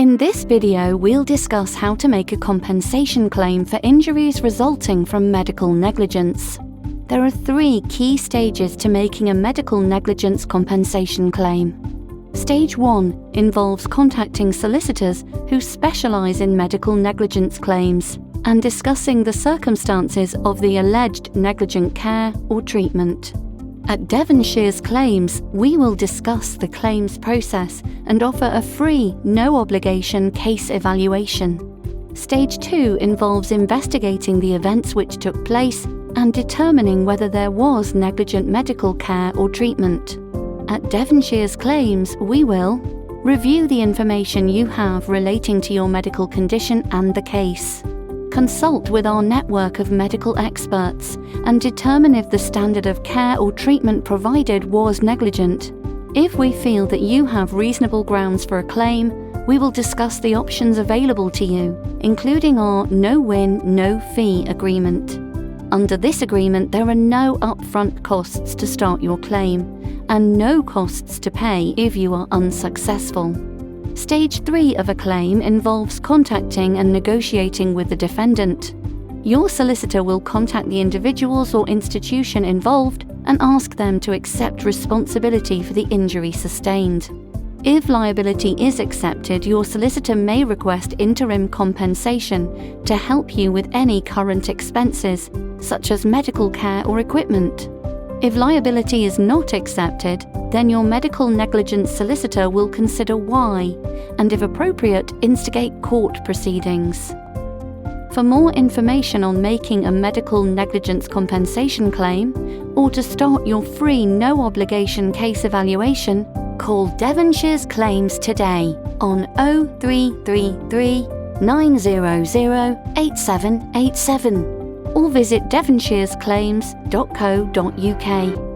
In this video, we'll discuss how to make a compensation claim for injuries resulting from medical negligence. There are 3 key stages to making a medical negligence compensation claim. Stage 1 involves contacting solicitors who specialize in medical negligence claims and discussing the circumstances of the alleged negligent care or treatment. At Devonshires Claims, we will discuss the claims process and offer a free, no-obligation case evaluation. Stage 2 involves investigating the events which took place and determining whether there was negligent medical care or treatment. At Devonshires Claims, we will review the information you have relating to your medical condition and the case, consult with our network of medical experts, and determine if the standard of care or treatment provided was negligent. If we feel that you have reasonable grounds for a claim, we will discuss the options available to you, including our no-win, no-fee agreement. Under this agreement, there are no upfront costs to start your claim, and no costs to pay if you are unsuccessful. Stage 3 of a claim involves contacting and negotiating with the defendant. Your solicitor will contact the individuals or institution involved and ask them to accept responsibility for the injury sustained. If liability is accepted, your solicitor may request interim compensation to help you with any current expenses, such as medical care or equipment. If liability is not accepted, then your medical negligence solicitor will consider why, and if appropriate, instigate court proceedings. For more information on making a medical negligence compensation claim, or to start your free no-obligation case evaluation, call Devonshires Claims today on 0333 900 8787 or visit devonshiresclaims.co.uk.